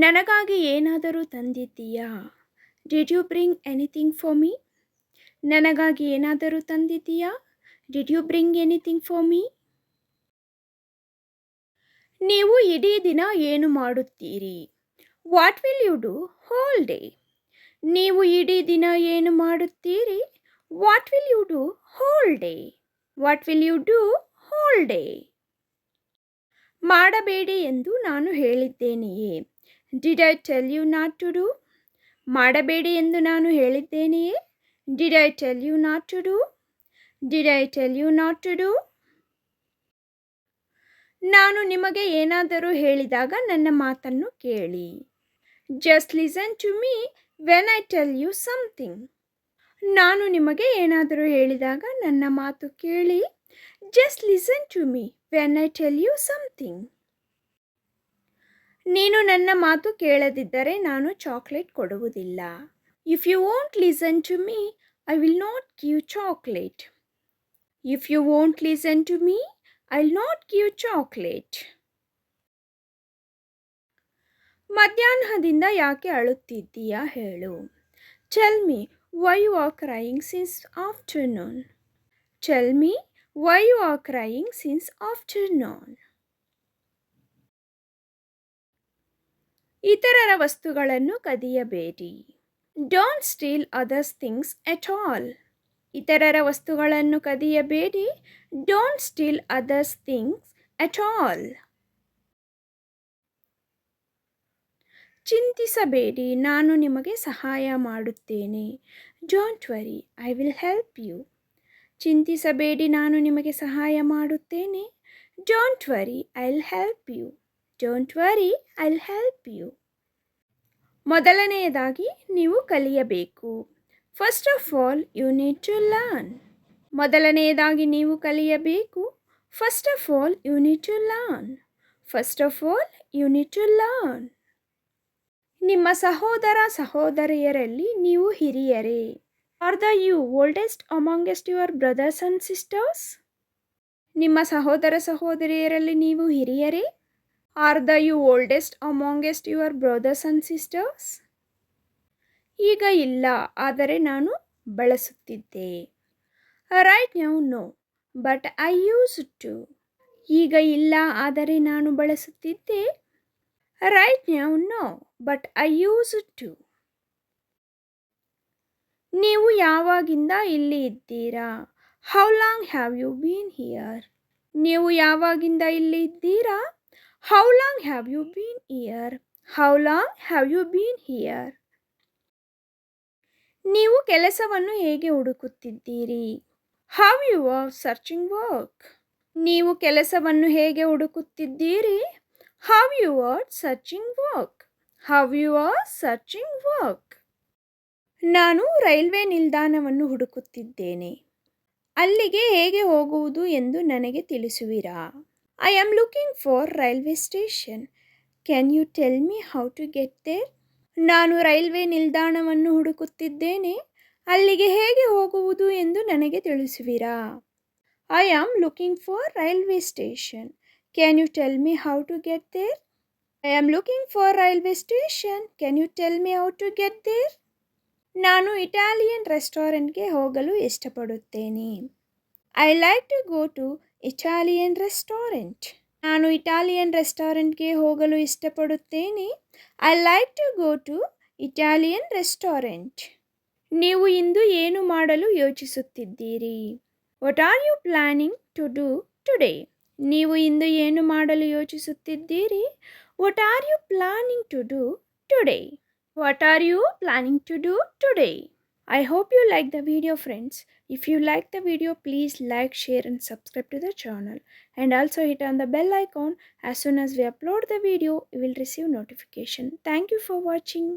ನನಗಾಗಿ ಏನಾದರೂ ತಂದಿದ್ದೀಯಾ? Did you bring anything for me? ನನಗಾಗಿ ಏನಾದರೂ ತಂದಿದ್ದೀಯಾ? Did you bring anything for me? ನೀವು ಇಡೀ ದಿನ ಏನು ಮಾಡುತ್ತೀರಿ? What will you do whole day? ನೀವು ಇಡೀ ದಿನ ಏನು ಮಾಡುತ್ತೀರಿ? What will you do whole day? What will you do whole day? ಮಾಡಬೇಡಿ ಎಂದು ನಾನು ಹೇಳಿದ್ದೇನೆಯೇ? Did I tell you not to do? ಮಾಡಬೇಡಿ ಎಂದು ನಾನು ಹೇಳಿದ್ದೇನೆಯೇ? Did I tell you not to do? Did I tell you not to do? ನಾನು ನಿಮಗೆ ಏನಾದರೂ ಹೇಳಿದಾಗ ನನ್ನ ಮಾತನ್ನು ಕೇಳಿ. Just listen to me when I tell you something. ನಾನು ನಿಮಗೆ ಏನಾದರೂ ಹೇಳಿದಾಗ ನನ್ನ ಮಾತು ಕೇಳಿ. Just listen to me when I tell you something. ನೀನು ನನ್ನ ಮಾತು ಕೇಳದಿದ್ದರೆ ನಾನು ಚಾಕ್ಲೇಟ್ ಕೊಡುವುದಿಲ್ಲ. If you won't listen to me I will not give chocolate. If you won't listen to me I will not give chocolate. ಮಧ್ಯಾಹ್ನದಿಂದ ಯಾಕೆ ಅಳುತ್ತಿದ್ದೀಯಾ ಹೇಳು. Tell me why you are crying since afternoon. Tell me why you are crying since afternoon. ಇತರರ ವಸ್ತುಗಳನ್ನು ಕದಿಯಬೇಡಿ. Don't steal others things at all. ಇತರರ ವಸ್ತುಗಳನ್ನು ಕದಿಯಬೇಡಿ. Don't steal others things at all. ಚಿಂತಿಸಬೇಡಿ, ನಾನು ನಿಮಗೆ ಸಹಾಯ ಮಾಡುತ್ತೇನೆ. Don't worry, I will help you. ಚಿಂತಿಸಬೇಡಿ, ನಾನು ನಿಮಗೆ ಸಹಾಯ ಮಾಡುತ್ತೇನೆ. Don't worry, I will help you. Don't worry, I will help you. ಮೊದಲನೆಯದಾಗಿ ನೀವು ಕಲಿಯಬೇಕು. First of all you need to learn. ಮೊದಲನೆಯದಾಗಿ ನೀವು ಕಲಿಯಬೇಕು. First of all you need to learn. First of all you need to learn. ನಿಮ್ಮ ಸಹೋದರ ಸಹೋದರಿಯರಲ್ಲಿ ನೀವು ಹಿರಿಯರೇ? Are the you oldest amongst your brothers and sisters? ನಿಮ್ಮ ಸಹೋದರ ಸಹೋದರಿಯರಲ್ಲಿ ನೀವು ಹಿರಿಯರೇ? Are the you oldest amongst your brothers and sisters? ಈಗ ಇಲ್ಲ, ಆದರೆ ನಾನು ಬಳಸುತ್ತಿದ್ದೆ. Right now no, but I use to. ಈಗ ಇಲ್ಲ, ಆದರೆ ನಾನು ಬಳಸುತ್ತಿದ್ದೆ. Right now no, but I use to. ನೀವು ಯಾವಾಗಿಂದ ಇಲ್ಲಿ ಇದ್ದೀರಾ? How long have you been here? ನೀವು ಯಾವಾಗಿಂದ ಇಲ್ಲಿ ಇದ್ದೀರಾ? How long have you been here? How long have you been here? ನೀವು ಕೆಲಸವನ್ನು ಹೇಗೆ ಹುಡುಕುತ್ತಿದ್ದೀರಿ? How you are searching work? ನೀವು ಕೆಲಸವನ್ನು ಹೇಗೆ ಹುಡುಕುತ್ತಿದ್ದೀರಿ? How you are searching work? How you are searching work? ನಾನು ರೈಲ್ವೆ ನಿಲ್ದಾಣವನ್ನು ಹುಡುಕುತ್ತಿದ್ದೇನೆ. ಅಲ್ಲಿಗೆ ಹೇಗೆ ಹೋಗುವುದು ಎಂದು ನನಗೆ ತಿಳಿಸುವಿರಾ? I am looking for railway station. Can you tell me how to get there? ನಾನು ರೈಲ್ವೆ ನಿಲ್ದಾಣವನ್ನು ಹುಡುಕುತ್ತಿದ್ದೇನೆ. ಅಲ್ಲಿಗೆ ಹೇಗೆ ಹೋಗುವುದು ಎಂದು ನನಗೆ ತಿಳಿಸುವಿರಾ? I am looking for railway station. Can you tell me how to get there? I am looking for railway station. Can you tell me how to get there? ನಾನು ಇಟಾಲಿಯನ್ ರೆಸ್ಟೋರೆಂಟ್ಗೆ ಹೋಗಲು ಇಷ್ಟಪಡುತ್ತೇನೆ. I like to go to Italian restaurant. ನಾನು Italian ರೆಸ್ಟೋರೆಂಟ್ಗೆ ಹೋಗಲು ಇಷ್ಟಪಡುತ್ತೇನೆ. I like to go to Italian restaurant. ನೀವು ಇಂದು ಏನು ಮಾಡಲು ಯೋಚಿಸುತ್ತಿದ್ದೀರಿ? What are you planning to do today? ನೀವು ಇಂದು ಏನು ಮಾಡಲು ಯೋಚಿಸುತ್ತಿದ್ದೀರಿ? What are you planning to do today? What are you planning to do today? I hope you like the video, friends. If you like the video, please like, share and subscribe to the channel. And also hit on the bell icon. As soon as we upload the video, you will receive notification. Thank you for watching.